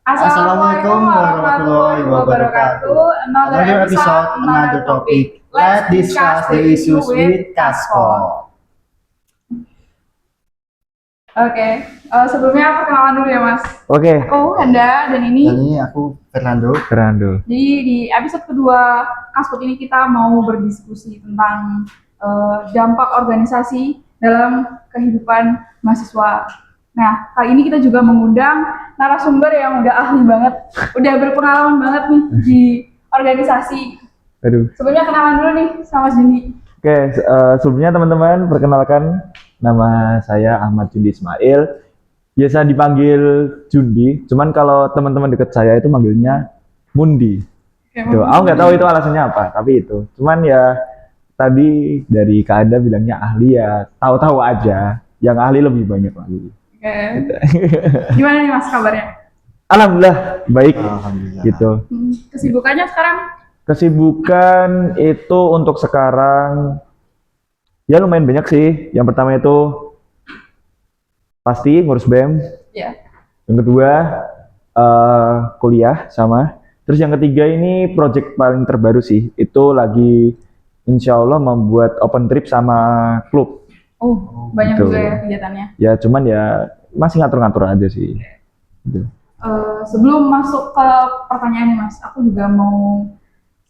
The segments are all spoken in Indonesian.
Assalamualaikum warahmatullahi wabarakatuh. Another episode, another topic. Let's discuss the issues with Kasko. Oke, sebelumnya perkenalan dulu ya Mas. Oke. Aku Handa dan ini aku Fernando. Jadi di episode kedua Kasko ini kita mau berdiskusi tentang dampak organisasi dalam kehidupan mahasiswa. Nah, kali ini kita juga mengundang narasumber yang udah ahli banget, udah berpengalaman banget nih di organisasi. Aduh. Sebelumnya kenalan dulu nih sama Mas Jundi. Oke, sebelumnya teman-teman perkenalkan nama saya Ahmad Jundi Ismail. Biasa dipanggil Jundi, cuman kalau teman-teman deket saya itu manggilnya Mundi. Tuh, aku nggak tahu itu alasannya apa, tapi itu. Cuman ya tadi dari Kak Anda bilangnya ahli ya, tahu-tahu aja. Yang ahli lebih banyak lagi. Oke. Gimana nih Mas kabarnya? Alhamdulillah baik. Alhamdulillah. Gitu. Kesibukannya sekarang? Kesibukan itu untuk sekarang ya lumayan banyak sih. Yang pertama itu pasti ngurus BEM. Ya. Yang kedua kuliah sama. Terus yang ketiga ini project paling terbaru sih. Itu lagi insya Allah membuat open trip sama klub. Oh, banyak Gitu. juga ya kegiatannya. Ya cuman ya masih ngatur-ngatur aja sih. Gitu. Sebelum masuk ke pertanyaan nih Mas, aku juga mau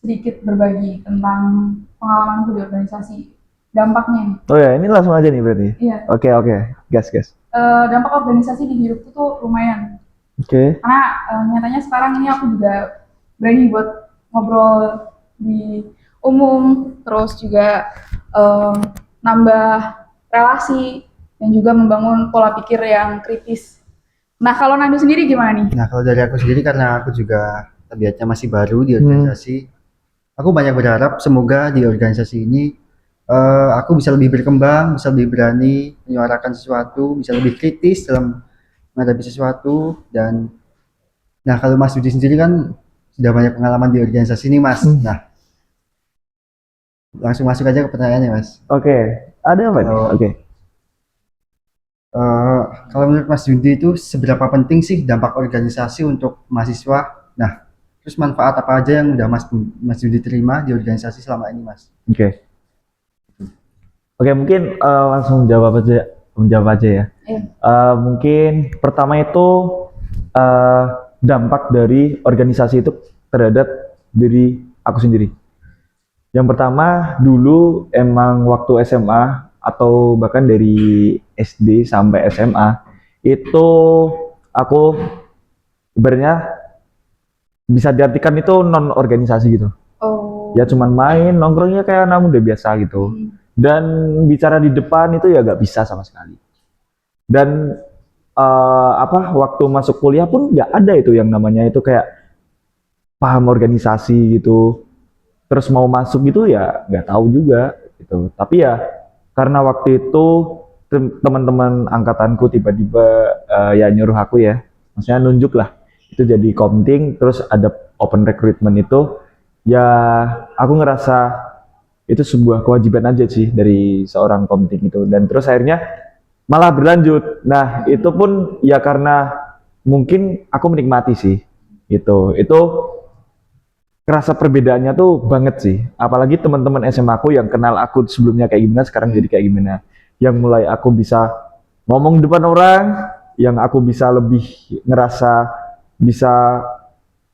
sedikit berbagi tentang pengalamanku di organisasi. Dampaknya nih. Oh ya ini langsung aja nih berarti. Iya. Oke. Gas. Dampak organisasi di hidupku tuh lumayan. Oke. Karena nyatanya sekarang ini aku juga berani buat ngobrol di umum, terus juga nambah relasi dan juga membangun pola pikir yang kritis. Nah, kalau Nando sendiri gimana nih? Nah, kalau dari aku sendiri karena aku juga tabiatnya masih baru di organisasi, aku banyak berharap semoga di organisasi ini aku bisa lebih berkembang, bisa lebih berani menyuarakan sesuatu, bisa lebih kritis dalam menghadapi sesuatu. Dan nah, kalau Mas Yudi sendiri kan sudah banyak pengalaman di organisasi ini Mas. Nah, langsung masuk aja ke pertanyaannya Mas. Oke. Ada apa nih? Oh. Oke. Kalau menurut Mas Yudi itu seberapa penting sih dampak organisasi untuk mahasiswa? Nah, terus manfaat apa aja yang udah Mas Yudi terima di organisasi selama ini Mas? Oke, mungkin langsung jawab aja ya. Mungkin pertama itu dampak dari organisasi itu terhadap diri aku sendiri. Yang pertama dulu emang waktu SMA atau bahkan dari SD sampai SMA itu aku sebenarnya bisa diartikan itu non organisasi gitu. Oh. Ya cuman main nongkrongnya kayak anak muda biasa gitu. Dan bicara di depan itu ya gak bisa sama sekali. Dan waktu masuk kuliah pun nggak ada itu yang namanya itu kayak paham organisasi gitu. Terus mau masuk gitu ya nggak tahu juga gitu. Tapi ya karena waktu itu teman-teman angkatanku tiba-tiba ya nyuruh aku ya, maksudnya nunjuk lah itu jadi komting, terus ada open recruitment itu, ya aku ngerasa itu sebuah kewajiban aja sih dari seorang komting itu. Dan terus akhirnya malah berlanjut. Nah itu pun ya karena mungkin aku menikmati sih gitu. Itu kerasa perbedaannya tuh banget sih. Apalagi teman-teman SMA aku yang kenal aku sebelumnya kayak gimana, sekarang jadi kayak gimana. Yang mulai aku bisa ngomong depan orang, yang aku bisa lebih ngerasa bisa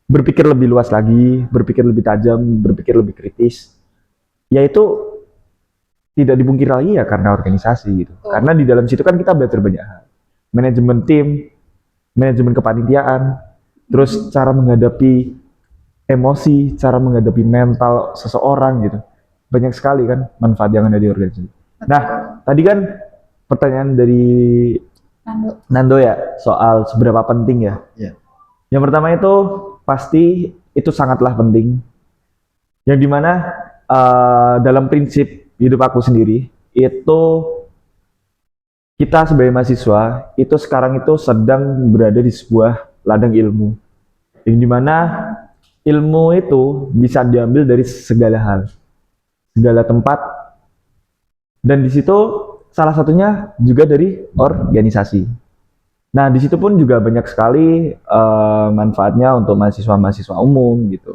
berpikir lebih luas lagi, berpikir lebih tajam, berpikir lebih kritis. Yaitu tidak dipungkiri lagi ya karena organisasi gitu. Karena di dalam situ kan kita belajar banyak hal. Manajemen tim, manajemen kepanitiaan, terus cara menghadapi emosi, cara menghadapi mental seseorang gitu. Banyak sekali kan manfaat yang ada di organisasi. Nah, tadi kan pertanyaan dari Nando ya soal seberapa penting ya. Iya. Yang pertama itu pasti itu sangatlah penting. Yang dimana dalam prinsip hidup aku sendiri itu kita sebagai mahasiswa itu sekarang itu sedang berada di sebuah ladang ilmu. Yang dimana ilmu itu bisa diambil dari segala hal, segala tempat, dan di situ salah satunya juga dari organisasi. Nah, di situ pun juga banyak sekali manfaatnya untuk mahasiswa-mahasiswa umum gitu.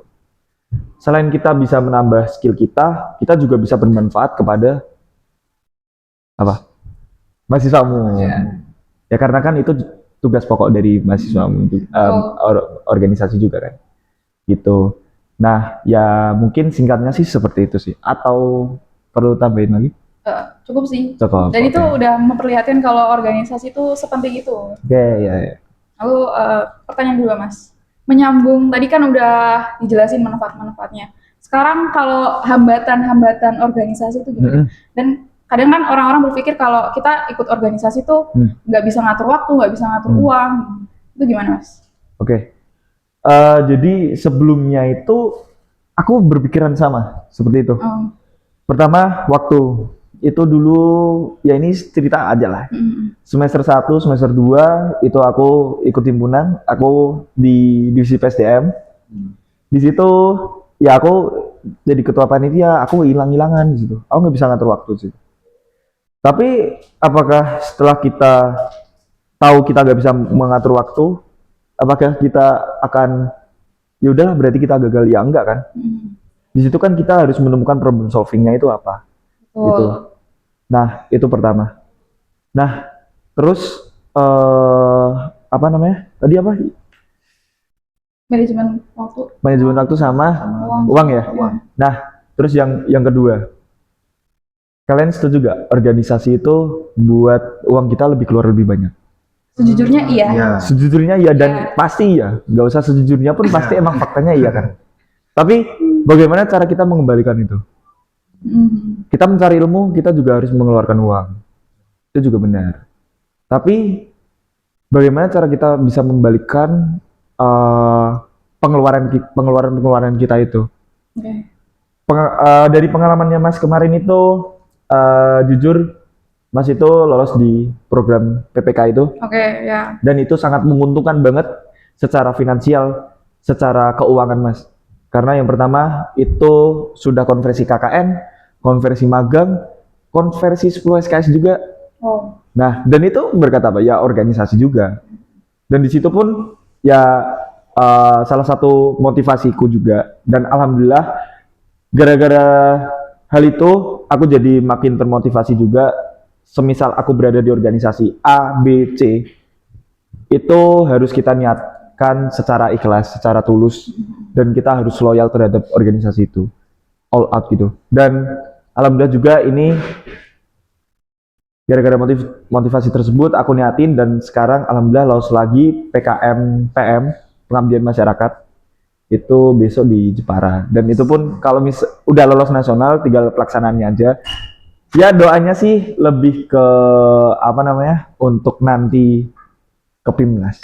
Selain kita bisa menambah skill kita juga bisa bermanfaat kepada apa? Mahasiswa umum. Ya karena kan itu tugas pokok dari mahasiswa umum, organisasi juga kan. Gitu. Nah, ya mungkin singkatnya sih seperti itu sih. Atau perlu tambahin lagi? Cukup sih. Cukup. Dan itu oke. udah memperlihatkan kalau organisasi itu sepenting itu. Oke, ya. Lalu pertanyaan kedua Mas, menyambung tadi kan udah dijelasin manfaat-manfaatnya. Sekarang kalau hambatan-hambatan organisasi itu gimana? Dan kadang kan orang-orang berpikir kalau kita ikut organisasi itu nggak bisa ngatur waktu, nggak bisa ngatur uang. Itu gimana Mas? Oke. Jadi sebelumnya itu aku berpikiran sama seperti itu. Pertama, waktu itu dulu ya ini cerita aja lah. Semester 1, semester 2 itu aku ikut himpunan, aku di divisi PSDM. Di situ ya aku jadi ketua panitia, aku hilang-hilangan di situ. Aku nggak bisa ngatur waktu sih. Tapi apakah setelah kita tahu kita nggak bisa mengatur waktu, apakah kita akan ya udahlah berarti kita gagal? Ya enggak kan? Di situ kan kita harus menemukan problem solvingnya itu apa. Gitu. Nah, itu pertama. Nah, terus apa namanya? Tadi apa? Manajemen waktu. Manajemen waktu sama uang ya? Nah, terus yang kedua. Kalian setuju gak organisasi itu buat uang kita lebih keluar lebih banyak? Sejujurnya iya. Sejujurnya iya dan pasti iya. Nggak usah sejujurnya pun pasti emang faktanya iya kan. Tapi bagaimana cara kita mengembalikan itu? Kita mencari ilmu, kita juga harus mengeluarkan uang. Itu juga benar. Tapi bagaimana cara kita bisa membalikan pengeluaran kita itu? Dari pengalamannya Mas kemarin itu, jujur Mas itu lolos di program PPK itu. Ya. Dan itu sangat menguntungkan banget secara finansial, secara keuangan Mas. Karena yang pertama itu sudah konversi KKN, konversi magang, konversi 10 SKS juga. Nah, dan itu berkat apa? Ya organisasi juga. Dan di situ pun ya salah satu motivasiku juga. Dan alhamdulillah gara-gara hal itu aku jadi makin termotivasi juga. Semisal aku berada di organisasi A, B, C, itu harus kita niatkan secara ikhlas, secara tulus, dan kita harus loyal terhadap organisasi itu, all out gitu. Dan alhamdulillah juga ini gara-gara motivasi tersebut aku niatin dan sekarang alhamdulillah lolos lagi PKM PM, pengabdian masyarakat, itu besok di Jepara. Dan itu pun kalau udah lolos nasional tinggal pelaksanaannya aja. Ya doanya sih lebih ke apa namanya untuk nanti ke PIMNAS.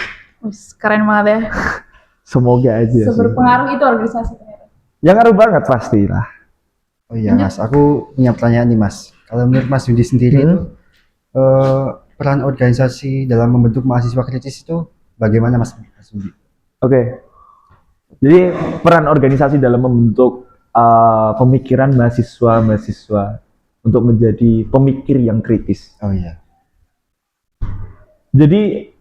Keren banget ya. Semoga aja. Seberpengaruh itu organisasi ternyata. Ya ngaruh banget pastilah. Oh iya Mas, aku punya pertanyaan nih Mas. Kalau menurut Mas Yudi sendiri itu peran organisasi dalam membentuk mahasiswa kritis itu bagaimana Mas Yudi? Oke. Jadi peran organisasi dalam membentuk pemikiran mahasiswa untuk menjadi pemikir yang kritis. Oh iya. Jadi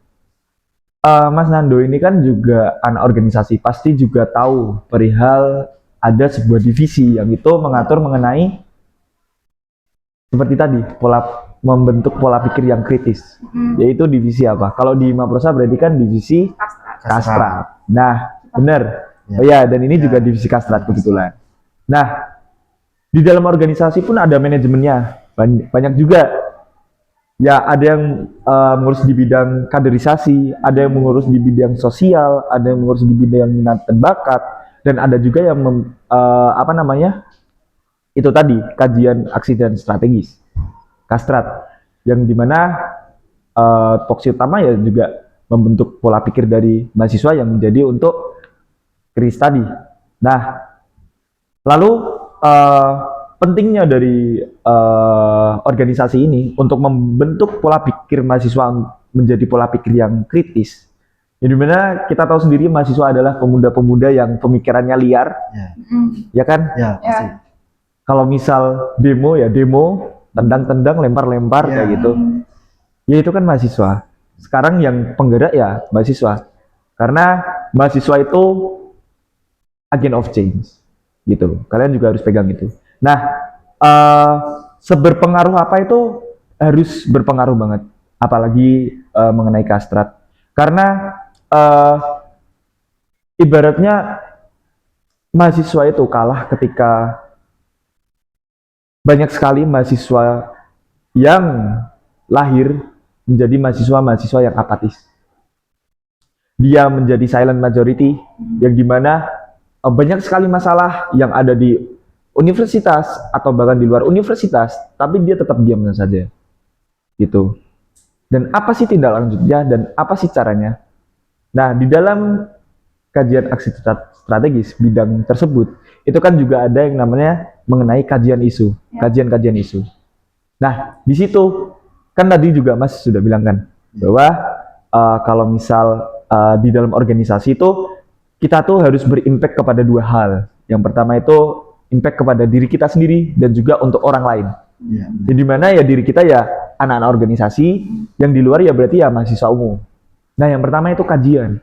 Mas Nando ini kan juga anak organisasi, pasti juga tahu perihal ada sebuah divisi yang itu mengatur mengenai seperti tadi membentuk pola pikir yang kritis. Yaitu divisi apa? Kalau di Maprosa berarti kan divisi Kastrat. Nah, benar. Oh ya, dan ini juga divisi Kastrat kebetulan. Nah, di dalam organisasi pun ada manajemennya, banyak juga. Ya ada yang mengurus di bidang kaderisasi, ada yang mengurus di bidang sosial, ada yang mengurus di bidang minat dan bakat, dan ada juga yang apa namanya itu tadi kajian aksi dan strategis, Kastrat, yang dimana fokus utama ya juga membentuk pola pikir dari mahasiswa yang menjadi untuk kritis tadi. Nah, lalu pentingnya dari organisasi ini untuk membentuk pola pikir mahasiswa menjadi pola pikir yang kritis. Yang dimana kita tahu sendiri mahasiswa adalah pemuda-pemuda yang pemikirannya liar, ya kan? Ya, pasti. Kalau misal demo ya demo, tendang-tendang, lempar-lempar kayak gitu. Ya itu kan mahasiswa. sekarang yang penggerak ya mahasiswa. Karena mahasiswa itu agent of change gitu. Kalian juga harus pegang itu. Nah, seberpengaruh apa itu harus berpengaruh banget, apalagi mengenai kastrat. Karena ibaratnya mahasiswa itu kalah ketika banyak sekali mahasiswa yang lahir menjadi mahasiswa-mahasiswa yang apatis. Dia menjadi silent majority, yang dimana banyak sekali masalah yang ada di universitas atau bahkan di luar universitas, tapi dia tetap diam saja. Gitu. Dan apa sih tindak lanjutnya dan apa sih caranya? Nah, di dalam kajian aksi strategis bidang tersebut, itu kan juga ada yang namanya mengenai kajian isu, kajian-kajian isu. Nah, di situ kan tadi juga Mas sudah bilang kan bahwa kalau misal di dalam organisasi itu kita tuh harus berimpact kepada dua hal. Yang pertama itu impact kepada diri kita sendiri dan juga untuk orang lain. Jadi mana ya diri kita ya anak-anak organisasi, yang di luar ya berarti ya mahasiswa umum. Nah, yang pertama itu kajian.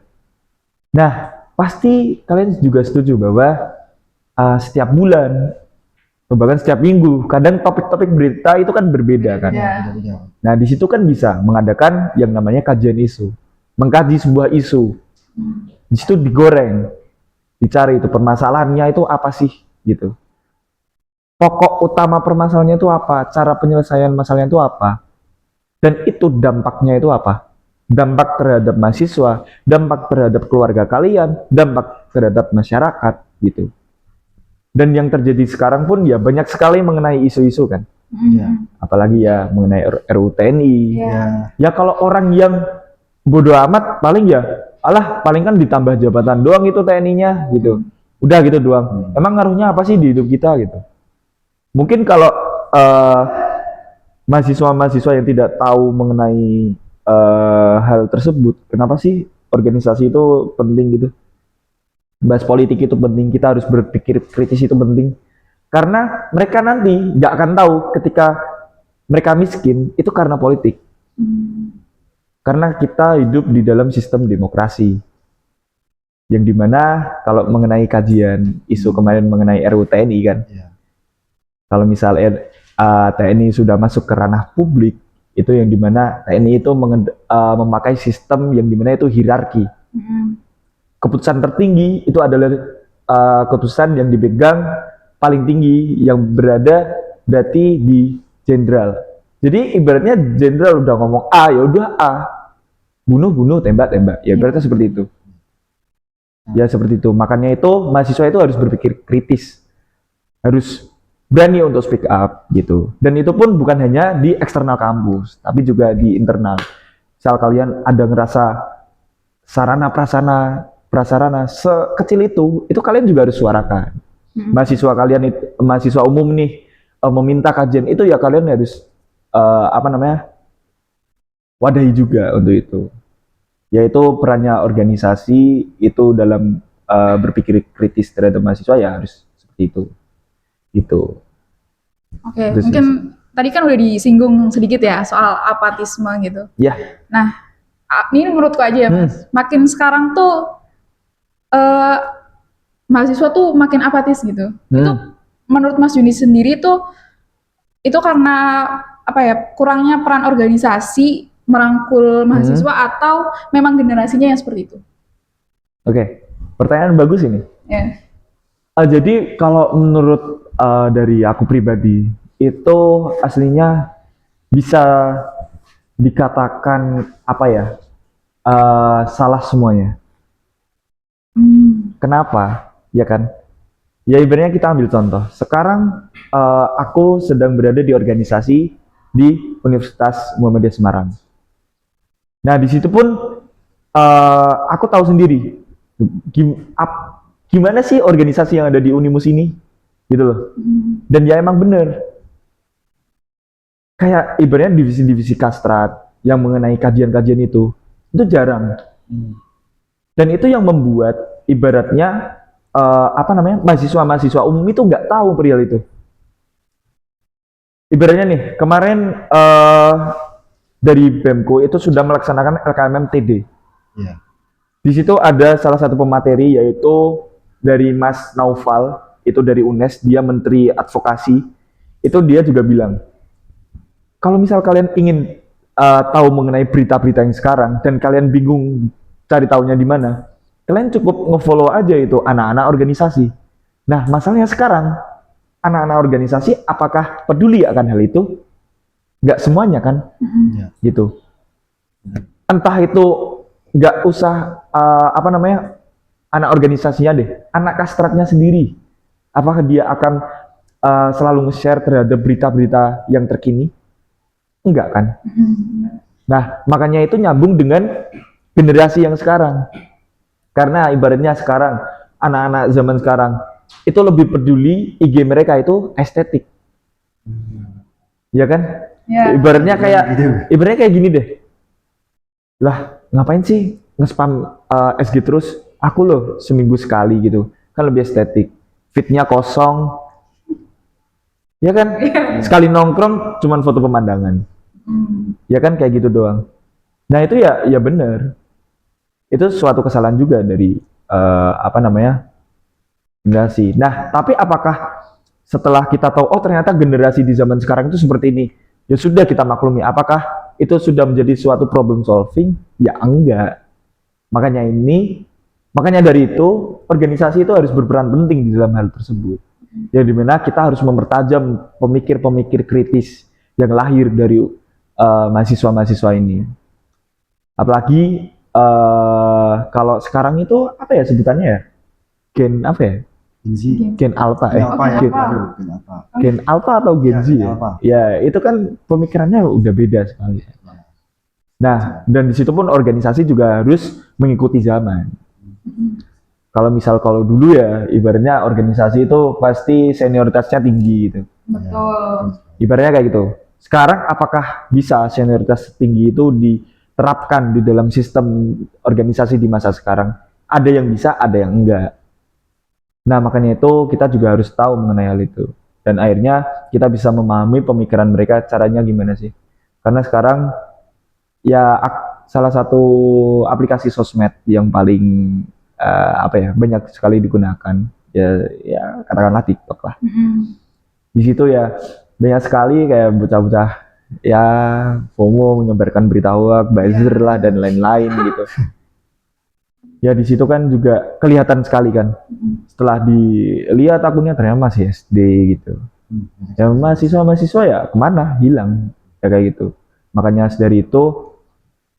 Nah, pasti kalian juga setuju bahwa setiap bulan atau bahkan setiap minggu, kadang topik-topik berita itu kan berbeda kan. Nah, di situ kan bisa mengadakan yang namanya kajian isu, mengkaji sebuah isu. Di situ digoreng, dicari itu permasalahannya itu apa sih gitu. Pokok utama permasalahannya itu apa, cara penyelesaian masalahnya itu apa, dan itu dampaknya itu apa. Dampak terhadap mahasiswa, dampak terhadap keluarga kalian, dampak terhadap masyarakat gitu. Dan yang terjadi sekarang pun ya banyak sekali mengenai isu-isu kan. Apalagi ya mengenai RUU TNI. Ya kalau orang yang bodoh amat paling ya alah paling kan ditambah jabatan doang itu TNI-nya gitu. Udah gitu doang. Emang ngaruhnya apa sih di hidup kita gitu. Mungkin kalau mahasiswa-mahasiswa yang tidak tahu mengenai hal tersebut, kenapa sih organisasi itu penting gitu? Bahas politik itu penting, kita harus berpikir kritis itu penting. Karena mereka nanti nggak akan tahu ketika mereka miskin itu karena politik. Karena kita hidup di dalam sistem demokrasi. Yang dimana kalau mengenai kajian isu kemarin mengenai RUU TNI kan, kalau misalnya TNI sudah masuk ke ranah publik, itu yang dimana TNI itu memakai sistem yang dimana itu hierarki. Keputusan tertinggi itu adalah keputusan yang dipegang paling tinggi yang berada berarti di jenderal. Jadi ibaratnya jenderal udah ngomong A, ya udah A. Bunuh, tembak. Ya berarti seperti itu. Ya seperti itu. Makanya itu mahasiswa itu harus berpikir kritis. Harus berani untuk speak up gitu. Dan itu pun bukan hanya di eksternal kampus, tapi juga di internal. Misal kalian ada ngerasa sarana prasarana sekecil itu kalian juga harus suarakan. Mahasiswa kalian itu, mahasiswa umum nih meminta kajian itu ya kalian harus wadahi juga untuk itu. Yaitu perannya organisasi itu dalam berpikir kritis terhadap mahasiswa ya harus seperti itu. Gitu. Oke, mungkin tadi kan udah disinggung sedikit ya soal apatisme gitu. Ya. Nah, ini menurutku aja ya Mas, makin sekarang tuh mahasiswa tuh makin apatis gitu. Itu menurut Mas Juni sendiri tuh itu karena apa ya, kurangnya peran organisasi merangkul mahasiswa atau memang generasinya yang seperti itu? Oke, pertanyaan bagus ini. Jadi kalau menurut dari aku pribadi itu aslinya bisa dikatakan apa ya, salah semuanya. Kenapa? Ya kan? Ya ibaratnya kita ambil contoh. Sekarang aku sedang berada di organisasi di Universitas Muhammadiyah Semarang. Nah di situ pun aku tahu sendiri gimana sih organisasi yang ada di Unimus ini, gitu loh. Dan ya emang bener. Kayak ibaratnya divisi-divisi kastrat yang mengenai kajian-kajian itu jarang. Dan itu yang membuat ibaratnya mahasiswa-mahasiswa umum itu nggak tahu perihal itu. Ibaratnya nih kemarin dari BEMKO itu sudah melaksanakan LKMM TD. Iya. Di situ ada salah satu pemateri yaitu dari Mas Naufal, itu dari UNES, dia Menteri Advokasi. Itu dia juga bilang, kalau misal kalian ingin tahu mengenai berita-berita yang sekarang dan kalian bingung cari tahunya di mana, kalian cukup ngefollow aja itu anak-anak organisasi. Nah, masalahnya sekarang anak-anak organisasi apakah peduli akan hal itu? Nggak semuanya kan, Iya. gitu. Entah itu nggak usah anak organisasinya deh, anak kastratnya sendiri. Apakah dia akan selalu nge-share terhadap berita-berita yang terkini? Enggak kan? Nah, makanya itu nyambung dengan generasi yang sekarang. Karena ibaratnya sekarang, anak-anak zaman sekarang, itu lebih peduli IG mereka itu estetik. Ya kan? Ya. Ibaratnya Gitu. kayak gini deh. Lah, ngapain sih nge-spam SG terus? Aku loh seminggu sekali gitu. Kan lebih estetik. Feed-nya kosong. Ya kan? Sekali nongkrong cuman foto pemandangan. Ya kan kayak gitu doang. Nah, itu ya benar. Itu suatu kesalahan juga dari generasi. Nah, tapi apakah setelah kita tahu oh ternyata generasi di zaman sekarang itu seperti ini, ya sudah kita maklumi. Apakah itu sudah menjadi suatu problem solving? Ya enggak. Makanya dari itu organisasi itu harus berperan penting di dalam hal tersebut. Ya dimana kita harus mempertajam pemikir-pemikir kritis yang lahir dari mahasiswa-mahasiswa ini. Apalagi kalau sekarang itu apa ya sebutannya ya? Gen apa ya? Gen alpha Gen apa ya? Gen, Aduh, gen apa? gen alpha atau gen Ya, Z gen ya? alpha. Ya, itu kan pemikirannya udah beda sekali. Nah, dan di situ pun organisasi juga harus mengikuti zaman. Kalau dulu ya ibaratnya organisasi itu pasti senioritasnya tinggi gitu. Betul. Ibaratnya kayak gitu. Sekarang apakah bisa senioritas tinggi itu diterapkan di dalam sistem organisasi di masa sekarang? Ada yang bisa, ada yang enggak. Nah, makanya itu kita juga harus tahu mengenai hal itu. Dan akhirnya kita bisa memahami pemikiran mereka caranya gimana sih. Karena sekarang ya salah satu aplikasi sosmed yang paling banyak sekali digunakan ya katakanlah TikTok lah. Di situ ya banyak sekali kayak bocah-bocah ya FOMO menyebarkan berita hoax, buzzer lah dan lain-lain gitu. Ya di situ kan juga kelihatan sekali kan. Setelah dilihat akunnya ternyata masih SD gitu. Ya mahasiswa ya kemana? Hilang ya kayak gitu. Makanya dari itu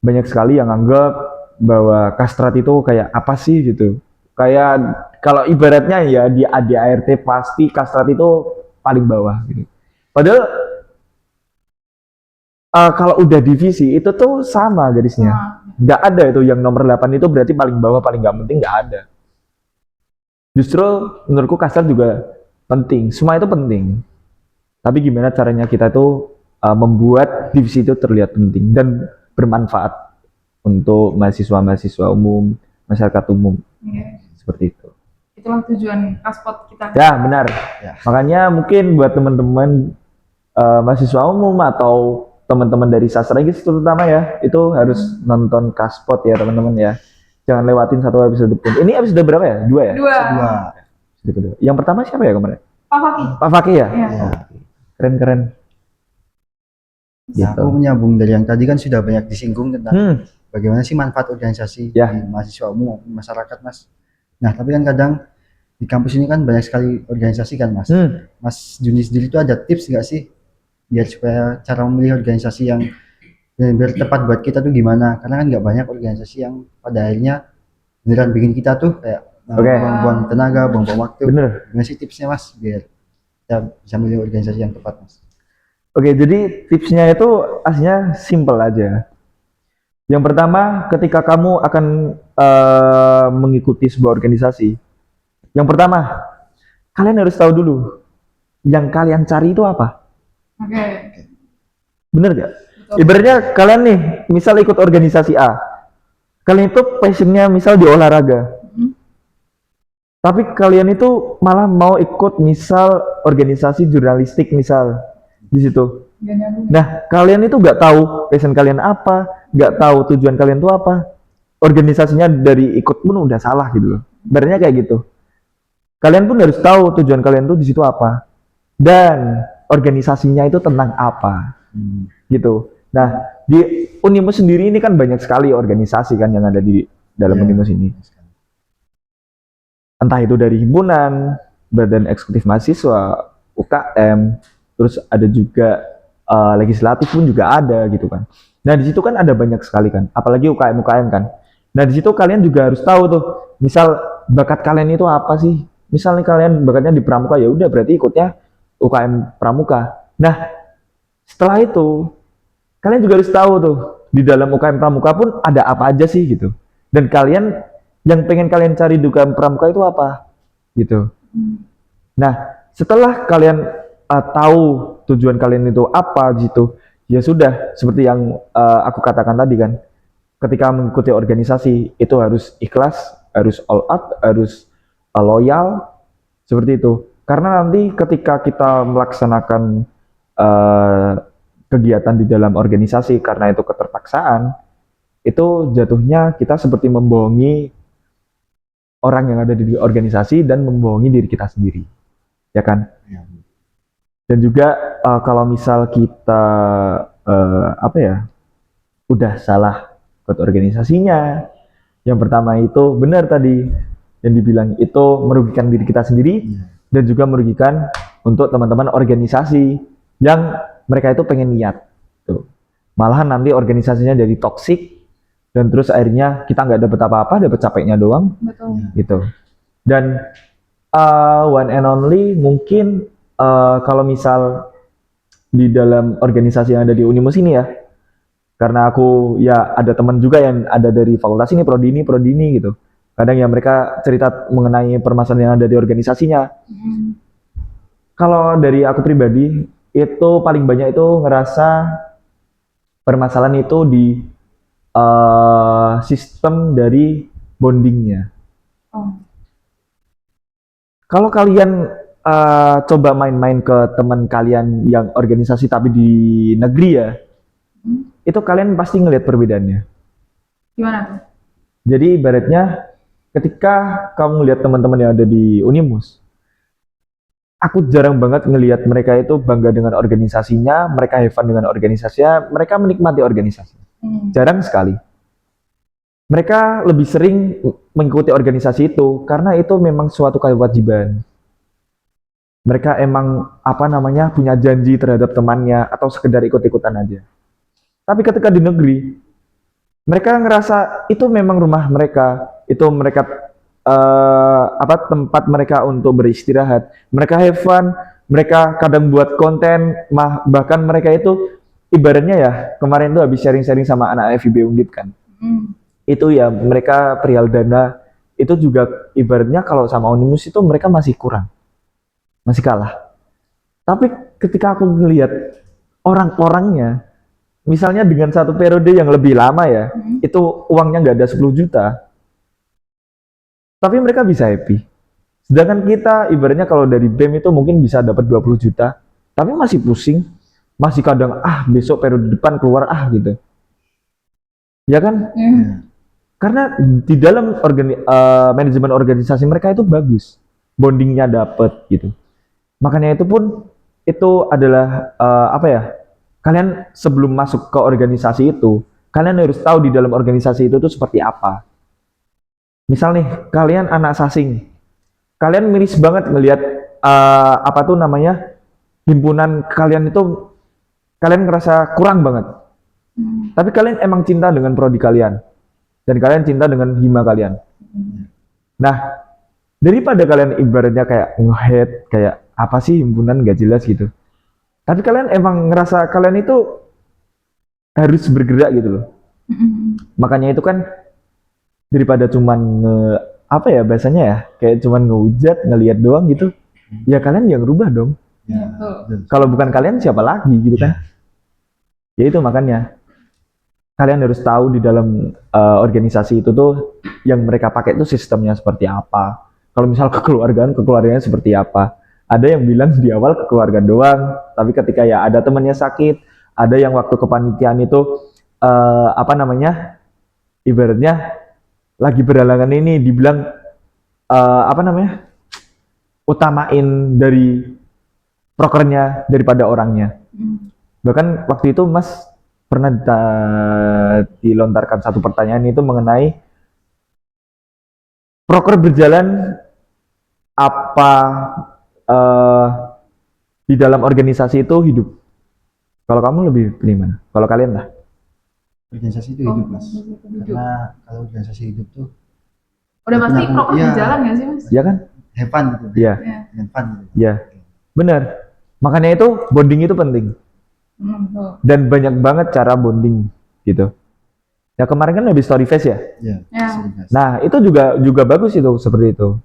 banyak sekali yang anggap bahwa kastrat itu kayak apa sih gitu. Kayak kalau ibaratnya ya di ADART pasti kastrat itu paling bawah gitu. Padahal kalau udah divisi itu tuh sama garisnya. Nggak ada itu yang nomor 8 itu berarti paling bawah, paling nggak penting, nggak ada. Justru menurutku kastrat juga penting. Semua itu penting. Tapi gimana caranya kita tuh membuat divisi itu terlihat penting dan bermanfaat untuk mahasiswa-mahasiswa umum, masyarakat umum. Seperti itu. Itulah tujuan Kaspot kita. Ya, benar. Ya. Makanya mungkin buat teman-teman mahasiswa umum atau teman-teman dari sastra Inggris terutama ya, itu harus nonton Kaspot ya, teman-teman ya. Jangan lewatin satu episode pun. Ini episode berapa ya? 2 ya? 2. Episode kedua. Yang pertama siapa ya kemarin? Pak Fakih. Pak Fakih ya? Iya. Ya. Keren-keren. Nah, Gitu. aku menyambung dari yang tadi kan sudah banyak disinggung tentang bagaimana sih manfaat organisasi Ya. di mahasiswa umum maupun masyarakat, Mas. Nah, tapi kan kadang di kampus ini kan banyak sekali organisasi kan, Mas. Mas Juni sendiri itu ada tips nggak sih biar supaya cara memilih organisasi yang benar tepat buat kita tuh gimana? Karena kan nggak banyak organisasi yang pada akhirnya beneran bikin kita tuh kayak Oke. buang-buang tenaga, buang-buang waktu. Bener. Gimana sih tipsnya, Mas, biar kita bisa milih organisasi yang tepat, Mas? Oke, jadi tipsnya itu aslinya simple aja. Yang pertama, ketika kamu akan mengikuti sebuah organisasi, yang pertama, kalian harus tahu dulu yang kalian cari itu apa. Oke. Bener gak? Betul. Ibaratnya kalian nih, misal ikut organisasi A, kalian itu passionnya misal di olahraga, tapi kalian itu malah mau ikut misal organisasi jurnalistik misal di situ. Nggak nyambung. Nah, kalian itu nggak tahu passion kalian apa, nggak tahu tujuan kalian itu apa. Organisasinya dari ikut pun udah salah gitu loh. Sebenarnya kayak gitu. Kalian pun harus tahu tujuan kalian tuh di situ apa. Dan organisasinya itu tentang apa. Gitu. Nah, di Unimus sendiri ini kan banyak sekali organisasi kan yang ada di dalam Iya. Unimus ini. Entah itu dari himpunan, badan eksekutif mahasiswa, UKM, terus ada juga legislatif pun juga ada gitu kan. Nah di situ kan ada banyak sekali kan, apalagi UKM kan. Nah di situ kalian juga harus tahu tuh, misal bakat kalian itu apa sih? Misalnya kalian bakatnya di pramuka, ya udah berarti ikutnya UKM pramuka. Nah setelah itu kalian juga harus tahu tuh di dalam UKM pramuka pun ada apa aja sih gitu. Dan kalian yang pengen kalian cari di UKM pramuka itu apa gitu. Nah setelah kalian tahu tujuan kalian itu apa gitu, ya sudah seperti yang aku katakan tadi kan, ketika mengikuti organisasi itu harus ikhlas, harus all out, harus loyal seperti itu. Karena nanti ketika kita melaksanakan kegiatan di dalam organisasi karena itu keterpaksaan, itu jatuhnya kita seperti membohongi orang yang ada di organisasi dan membohongi diri kita sendiri, ya kan? Ya. Dan juga kalau misal kita udah salah ikut organisasinya, yang pertama itu benar tadi yang dibilang itu merugikan diri kita sendiri dan juga merugikan untuk teman-teman organisasi yang mereka itu pengen niat. Tuh. Malahan nanti organisasinya jadi toksik dan terus akhirnya kita nggak dapat apa-apa, dapat capeknya doang Betul. gitu. Dan one and only mungkin kalau misal di dalam organisasi yang ada di Unimus ini ya, karena aku ya ada teman juga yang ada dari fakultas ini, prodi ini gitu. Kadang ya mereka cerita mengenai permasalahan yang ada di organisasinya. Kalau dari aku pribadi itu paling banyak itu ngerasa permasalahan itu di sistem dari bondingnya. Oh. Kalau kalian coba main-main ke teman kalian yang organisasi tapi di negeri ya, itu kalian pasti ngelihat perbedaannya. Gimana tuh? Jadi ibaratnya ketika kamu ngelihat teman-teman yang ada di Unimus, aku jarang banget ngelihat mereka itu bangga dengan organisasinya, mereka have fun dengan organisasinya, mereka menikmati organisasi. Jarang sekali. Mereka lebih sering mengikuti organisasi itu karena itu memang suatu kewajiban. Mereka emang punya janji terhadap temannya atau sekedar ikut-ikutan aja. Tapi ketika di negeri, mereka ngerasa itu memang rumah mereka, itu mereka tempat mereka untuk beristirahat. Mereka have fun, mereka kadang buat konten, bahkan mereka itu ibaratnya ya kemarin tuh habis sharing-sharing sama anak FIB Undip kan. Itu ya mereka perihal dana itu juga ibaratnya kalau sama Unimus itu mereka masih kurang, masih kalah. Tapi ketika aku ngelihat orang-orangnya, misalnya dengan satu periode yang lebih lama ya, itu uangnya nggak ada 10 juta, tapi mereka bisa happy. Sedangkan kita ibaratnya kalau dari BEM itu mungkin bisa dapat 20 juta, tapi masih pusing, masih kadang besok periode depan keluar gitu. Ya kan? Karena di dalam manajemen organisasi mereka itu bagus, bondingnya dapet gitu. Makanya itu pun itu adalah kalian sebelum masuk ke organisasi itu, kalian harus tahu di dalam organisasi itu tuh seperti apa. Misal nih, kalian anak sasing, kalian miris banget ngelihat himpunan kalian itu, kalian ngerasa kurang banget. Tapi kalian emang cinta dengan prodi kalian. Dan kalian cinta dengan hima kalian. Nah, daripada kalian ibaratnya kayak nge-hate, kayak apa sih himpunan gak jelas gitu. Tapi kalian emang ngerasa kalian itu harus bergerak gitu loh. Makanya itu kan daripada cuman bahasanya ya, kayak cuman ngehujat, ngelihat doang gitu. Ya kalian yang rubah dong. Kalau bukan kalian siapa lagi gitu kan. Ya itu makanya kalian harus tahu di dalam organisasi itu tuh yang mereka pakai itu sistemnya seperti apa. Kalau misal kekeluargaan seperti apa. Ada yang bilang di awal kekeluargaan doang, tapi ketika ya ada temannya sakit, ada yang waktu kepanitiaan itu apa namanya, ibaratnya lagi berhalangan ini dibilang apa namanya, utamain dari prokernya daripada orangnya. Bahkan waktu itu Mas pernah dilontarkan satu pertanyaan itu mengenai proker berjalan apa di dalam organisasi itu hidup. Kalau kamu lebih pilih mana? Kalau kalian lah. Organisasi itu hidup mas, karena kalau organisasi hidup tuh Udah pasti aku- proker iya. berjalan nggak sih mas? Ya kan? have fun gitu, Iya, dengan fun gitu. iya. Benar. Makanya itu bonding itu penting. Betul. Dan banyak banget cara bonding gitu. Ya kemarin kan habis story fest ya. Ya, Ya. serius. Nah, itu juga bagus itu seperti itu.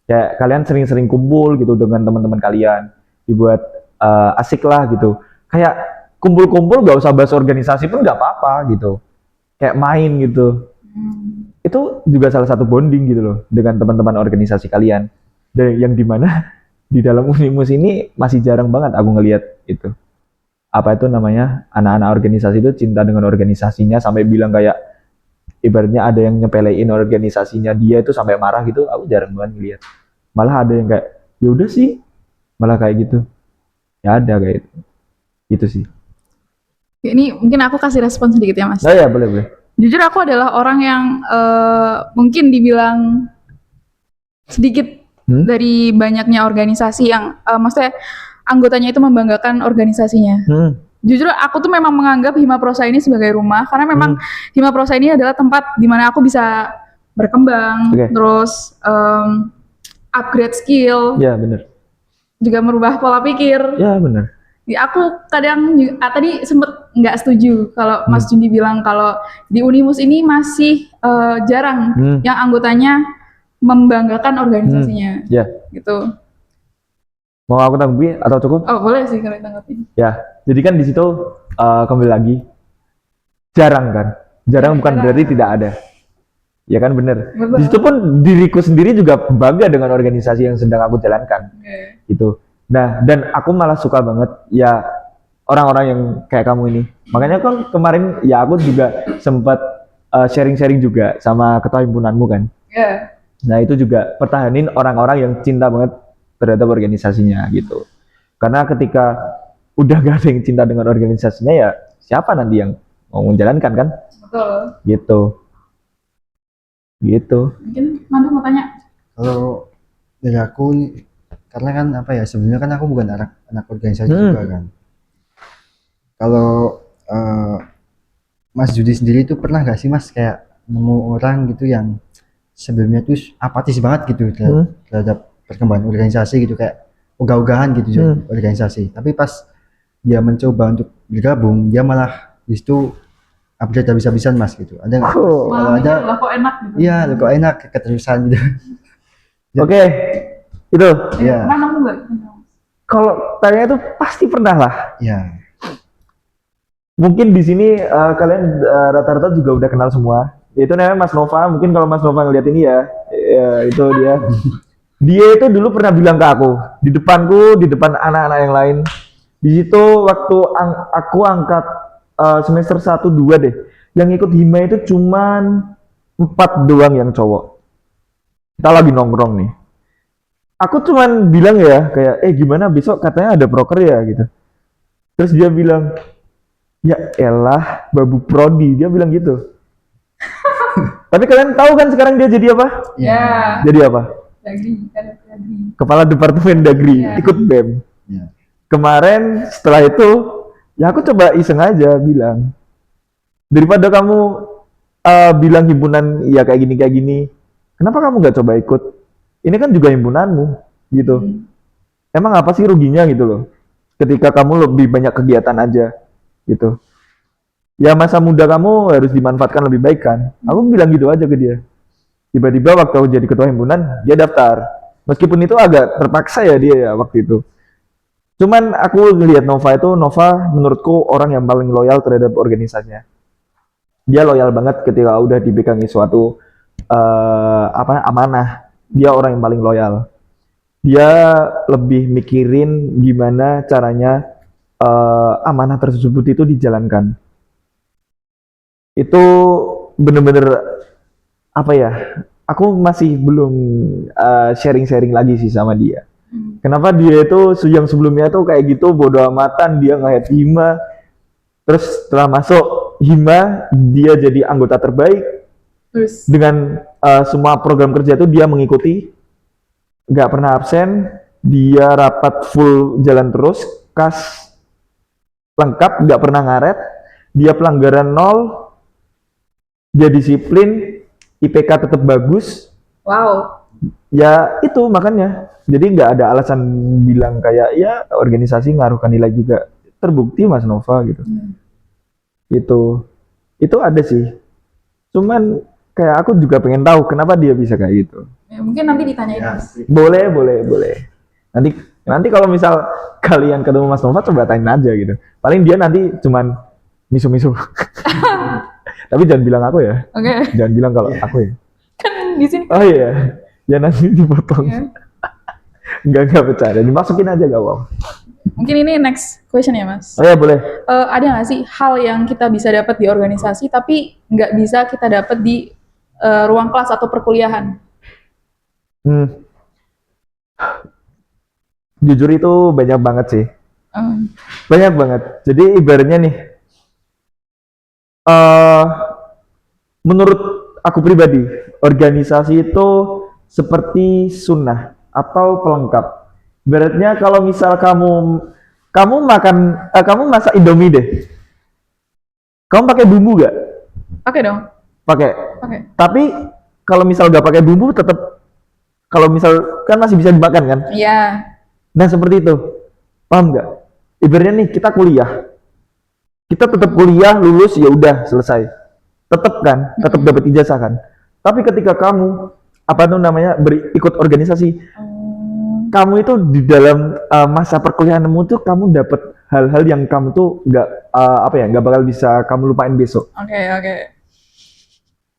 Kayak kalian sering-sering kumpul gitu dengan teman-teman kalian, dibuat asik lah gitu. Kayak kumpul-kumpul gak usah bahas organisasi pun nggak apa-apa gitu. Kayak main gitu. Itu juga salah satu bonding gitu loh dengan teman-teman organisasi kalian. Dan yang dimana di dalam Unimus ini masih jarang banget aku ngelihat itu. Apa itu namanya, anak-anak organisasi itu cinta dengan organisasinya sampai bilang kayak ibaratnya ada yang nyepelein organisasinya dia itu sampai marah gitu, aku jarang banget ngeliat. Malah ada yang kayak ya udah sih, malah kayak gitu. Ya ada kayak itu. Gitu sih. Ini mungkin aku kasih respon sedikit ya mas. Nah ya boleh boleh. Jujur aku adalah orang yang mungkin dibilang sedikit dari banyaknya organisasi yang maksudnya anggotanya itu membanggakan organisasinya. Jujur aku tuh memang menganggap Himaprosa ini sebagai rumah karena memang Himaprosa ini adalah tempat di mana aku bisa berkembang, Oke. terus upgrade skill, Ya benar. juga merubah pola pikir. Ya benar. Ya, aku kadang tadi sempet nggak setuju kalau Mas Jundi bilang kalau di Unimus ini masih jarang yang anggotanya membanggakan organisasinya, Ya. gitu. Mau aku tanggapi atau cukup? Oh boleh sih kalau tanggapin. Ya. Jadi kan di situ kembali lagi jarang kan. Jarang bukan Jarang. berarti tidak ada. Ya kan bener. Betul. Di situ pun diriku sendiri juga bangga dengan organisasi yang sedang aku jalankan. Oke. Gitu. Nah, dan aku malah suka banget ya orang-orang yang kayak kamu ini. Makanya kan kemarin ya aku juga sempat sharing-sharing juga sama ketua himpunanmu kan. Ya. Nah, itu juga pertahanin orang-orang yang cinta banget terhadap organisasinya gitu. Karena ketika udah gak ada yang cinta dengan organisasinya ya siapa nanti yang mau menjalankan kan? Betul. Gitu. Gitu. Mungkin Mandu mau tanya. Kalau dari aku nih, karena kan apa ya, sebenarnya kan aku bukan anak organisasi juga kan. Kalau Mas Judi sendiri itu pernah gak sih mas kayak nemu orang gitu yang sebelumnya tuh apatis banget gitu terhadap perkembangan organisasi gitu, kayak ogah-ogahan gitu jadi organisasi, tapi pas dia mencoba untuk bergabung dia malah di situ upgrade habis-habisan mas gitu, ada nggak? Oh. Kalau Malah ada, mikir, lah kok enak gitu. iya kok enak keterusan gitu. Oke. Itu. Iya. Pernah nemu nggak? Kalau tanya itu pasti pernah lah. Ya, Mungkin di sini kalian rata-rata juga udah kenal semua. Itu namanya Mas Nova. Mungkin kalau Mas Nova ngeliat ini ya itu dia. Dia itu dulu pernah bilang ke aku di depanku, di depan anak-anak yang lain. Di situ waktu aku angkat semester 1 2 deh. Yang ikut hima itu cuman 4 doang yang cowok. Kita lagi nongkrong nih. Aku cuman bilang ya kayak gimana besok katanya ada proker ya gitu. Terus dia bilang, ya elah babu prodi, dia bilang gitu. Tapi kalian tahu kan sekarang dia jadi apa? Ya. Jadi apa? Dagri, kan Dagri. Kepala Departemen Dagri, Ya. ikut BEM. ya. Kemarin setelah itu ya aku coba iseng aja bilang, daripada kamu bilang himpunan ya kayak gini, kenapa kamu nggak coba ikut? Ini kan juga himpunanmu gitu. Emang apa sih ruginya gitu loh? Ketika kamu lebih banyak kegiatan aja gitu. Ya masa muda kamu harus dimanfaatkan lebih baik kan? Aku bilang gitu aja ke dia. Tiba-tiba waktu aku jadi ketua himpunan, dia daftar. Meskipun itu agak terpaksa ya dia ya waktu itu. Cuman aku ngelihat Nova menurutku orang yang paling loyal terhadap organisasinya. Dia loyal banget ketika udah dipegangi suatu amanah. Dia orang yang paling loyal. dia lebih mikirin gimana caranya amanah tersebut itu dijalankan. Itu bener-bener apa ya? Aku masih belum sharing-sharing lagi sih sama dia. Kenapa dia itu yang sebelumnya tuh kayak gitu bodo amatan, dia nge-head Hima, terus setelah masuk Hima dia jadi anggota terbaik Terus dengan semua program kerja itu dia mengikuti, nggak pernah absen, dia rapat full jalan terus, kas lengkap, nggak pernah ngaret, dia pelanggaran nol, dia disiplin, IPK tetap bagus. wow. Ya itu makanya, jadi nggak ada alasan bilang kayak ya organisasi ngaruhkan nilai juga. Terbukti Mas Nova gitu. Itu ada sih. Cuman kayak aku juga pengen tahu kenapa dia bisa kayak gitu. Ya, mungkin nanti ditanyain Ya, Mas. Boleh. Nanti kalau misal kalian ketemu Mas Nova coba tanyain aja gitu. Paling dia nanti cuman misu-misu. Tapi jangan bilang aku ya. Oke. Jangan bilang kalau aku ya. Kan di sini. Oh iya. Ya nanti dipotong. Ya. Enggak bercanda. Dimasukin aja gak apa-apa. Mungkin ini next question ya Mas. Oh ya boleh. Ada nggak sih hal yang kita bisa dapat di organisasi tapi nggak bisa kita dapat di ruang kelas atau perkuliahan? Jujur itu banyak banget sih. Banyak banget. Jadi ibaratnya nih, menurut aku pribadi, organisasi itu seperti sunnah atau pelengkap. Ibaratnya kalau misal kamu masak Indomie deh. Kamu pakai bumbu gak? Oke dong. Pakai. Oke. Tapi kalau misal gak pakai bumbu tetap, kalau misal kan masih bisa dimakan kan? Iya. Nah seperti itu, paham nggak? Ibaratnya nih kita kuliah, kita tetap kuliah lulus ya udah selesai, tetap kan, tetap dapat ijazah kan. Tapi ketika kamu apa tuh namanya ikut organisasi, kamu itu di dalam masa perkuliahanmu tuh kamu dapat hal-hal yang kamu tuh nggak bakal bisa kamu lupain besok. Oke.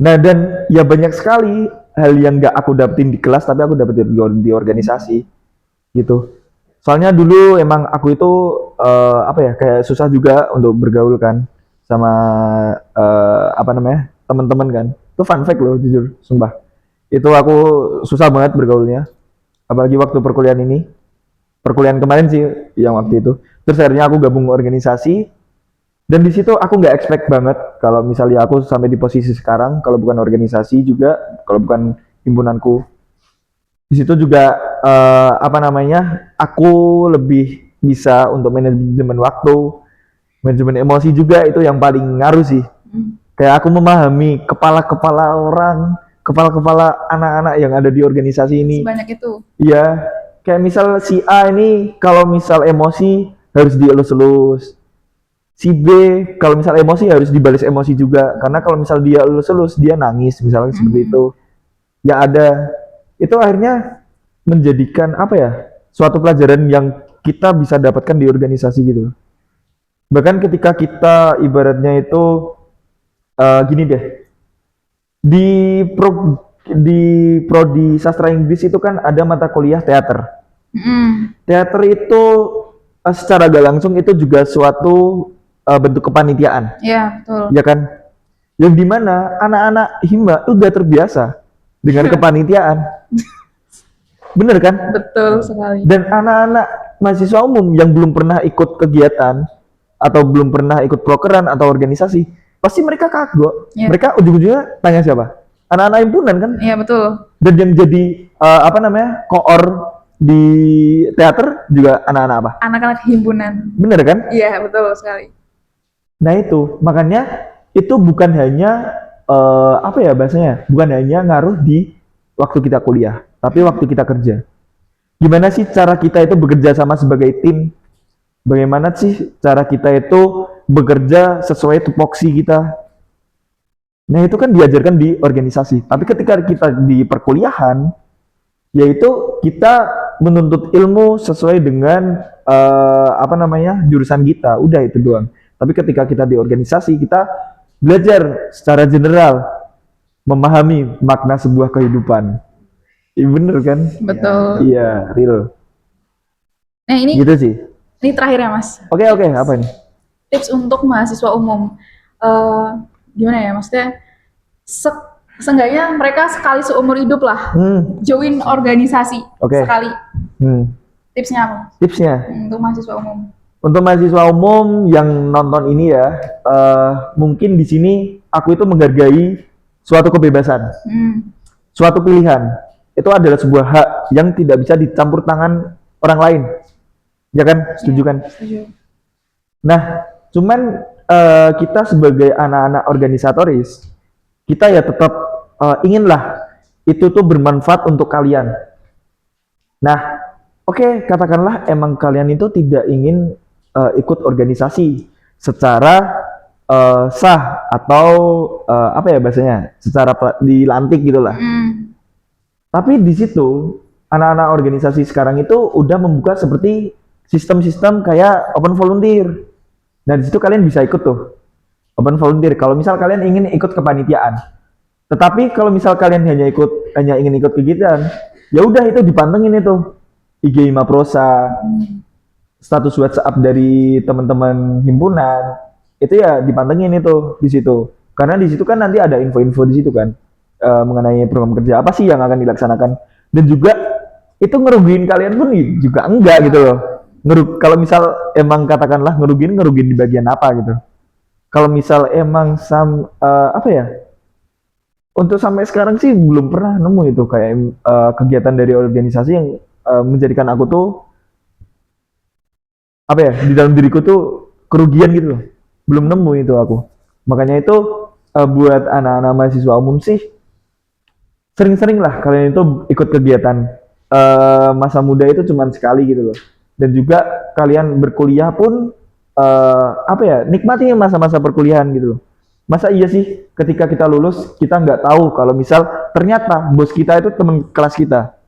Nah dan ya banyak sekali hal yang nggak aku dapetin di kelas tapi aku dapetin di organisasi gitu. Soalnya dulu emang aku itu kayak susah juga untuk bergaul kan sama teman-teman kan. Itu fun fact loh jujur, sumpah. Itu aku susah banget bergaulnya. Apalagi waktu perkuliahan ini. Perkuliahan kemarin sih yang waktu itu. Terus akhirnya aku gabung organisasi dan di situ aku nggak expect banget kalau misalnya aku sampai di posisi sekarang kalau bukan organisasi juga, kalau bukan himpunanku. Di situ juga aku lebih bisa untuk manajemen waktu, manajemen emosi juga itu yang paling ngaruh sih. Kayak aku memahami kepala-kepala orang, kepala-kepala anak-anak yang ada di organisasi ini. Sebanyak itu. Iya, kayak misal si A ini kalau misal emosi harus dielus-elus. Si B kalau misal emosi harus dibalas emosi juga. Karena kalau misal dia elus-elus dia nangis misalnya seperti itu. Ya ada. Itu akhirnya menjadikan suatu pelajaran yang kita bisa dapatkan di organisasi gitu. Bahkan ketika kita ibaratnya itu gini deh, di prodi sastra Inggris itu kan ada mata kuliah teater. Teater itu secara gak langsung itu juga suatu bentuk kepanitiaan. Iya, betul. Ya kan? Yang dimana anak-anak Hima udah terbiasa dengan kepanitiaan. Bener kan? Betul sekali. Dan anak-anak mahasiswa umum yang belum pernah ikut kegiatan atau belum pernah ikut prokeran atau organisasi, pasti mereka kagok. Yeah. Mereka ujung-ujungnya tanya siapa? Anak-anak himpunan kan? Iya, betul. Dan yang jadi koor di teater juga anak-anak apa? Anak-anak himpunan. Bener kan? Iya, betul sekali. Nah itu, makanya itu bukan hanya bahasanya? Bukan hanya ngaruh di waktu kita kuliah, tapi waktu kita kerja. Gimana sih cara kita itu bekerja sama sebagai tim? Bagaimana sih cara kita itu bekerja sesuai tupoksi kita? Nah itu kan diajarkan di organisasi. Tapi ketika kita di perkuliahan, yaitu kita menuntut ilmu sesuai dengan jurusan kita. Udah itu doang. Tapi ketika kita di organisasi, kita belajar secara general memahami makna sebuah kehidupan. Iya bener kan? Betul. Iya, real. Nah ini Gitu sih. ini terakhir ya Mas. Oke, apa ini? Tips untuk mahasiswa umum. Gimana ya maksudnya? Seenggaknya mereka sekali seumur hidup lah join organisasi Oke. sekali. Hmm. Tipsnya apa? Tipsnya Untuk mahasiswa umum. untuk mahasiswa umum yang nonton ini ya, mungkin di sini aku itu menghargai suatu kebebasan, suatu pilihan. Itu adalah sebuah hak yang tidak bisa dicampur tangan orang lain. Ya kan? Setuju kan? Setuju. Nah, cuman kita sebagai anak-anak organisatoris, kita ya tetap inginlah itu tuh bermanfaat untuk kalian. Nah, oke, katakanlah emang kalian itu tidak ingin ikut organisasi secara sah atau apa ya bahasanya, secara dilantik gitulah. Tapi di situ anak-anak organisasi sekarang itu udah membuka seperti sistem-sistem kayak open volunteer. Nah, di situ kalian bisa ikut tuh open volunteer. Kalau misal kalian ingin ikut kepanitiaan, tetapi kalau misal kalian hanya ingin ikut kegiatan, ya udah itu dipantengin itu IG Himaprosa, status WhatsApp dari teman-teman himpunan, itu ya dipantengin itu di situ. Karena di situ kan nanti ada info-info di situ kan mengenai program kerja apa sih yang akan dilaksanakan, dan juga itu ngerugiin kalian pun juga enggak gitu loh. Kalau misal emang katakanlah ngerugiin di bagian apa gitu. Kalau misal emang apa ya? Untuk sampai sekarang sih belum pernah nemu itu kayak kegiatan dari organisasi yang menjadikan aku tuh apa ya, di dalam diriku tuh kerugian gitu loh. Belum nemu itu aku. Makanya itu buat anak-anak mahasiswa umum sih sering-sering lah kalian itu ikut kegiatan. Masa muda itu cuma sekali gitu loh. Dan juga kalian berkuliah pun apa ya, nikmati masa-masa perkuliahan gitu loh. Masa iya sih ketika kita lulus kita nggak tahu kalau misal ternyata bos kita itu teman kelas kita.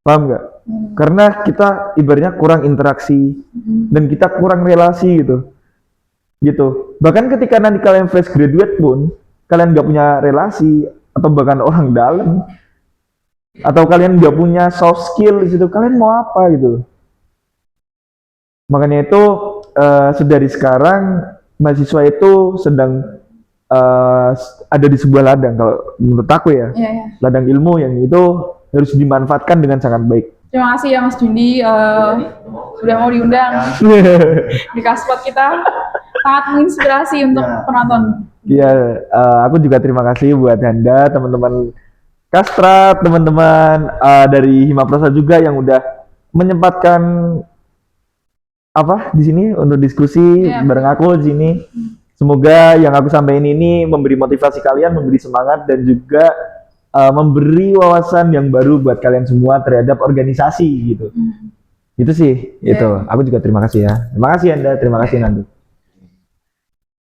Paham nggak? Karena kita ibaratnya kurang interaksi dan kita kurang relasi gitu. Bahkan ketika nanti kalian fresh graduate pun kalian nggak punya relasi atau bahkan orang dalam, atau kalian nggak punya soft skill di situ, kalian mau apa gitu. Makanya itu sedari sekarang mahasiswa itu sedang ada di sebuah ladang, kalau menurut aku ya, ladang ilmu yang itu harus dimanfaatkan dengan sangat baik. Terima kasih ya Mas Jundi sudah mau diundang di Kaspot kita, sangat menginspirasi untuk penonton. Iya, aku juga terima kasih buat Anda, teman-teman Kastrat, teman-teman dari Himaprosa juga yang udah menyempatkan apa di sini untuk diskusi bareng aku di sini. Semoga yang aku sampaikan ini memberi motivasi kalian, memberi semangat, dan juga memberi wawasan yang baru buat kalian semua terhadap organisasi gitu. Itu sih, itu. Aku juga terima kasih ya. Terima kasih Anda, terima kasih Nandu.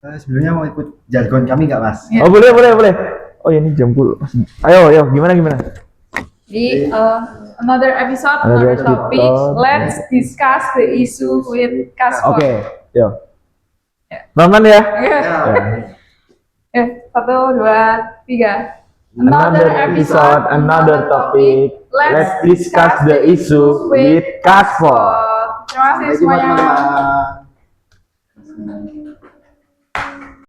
Sebelumnya mau ikut jargon kami nggak Mas? Oh boleh. Oh ya, ini jam 10. Ayo, gimana? Di another episode, another topic. Let's discuss the issue with Kaspot. Oke, yo. Teman ya. Satu, dua, tiga. Another episode, another topic. Let's discuss the issue with Kaspot. Terima kasih semuanya.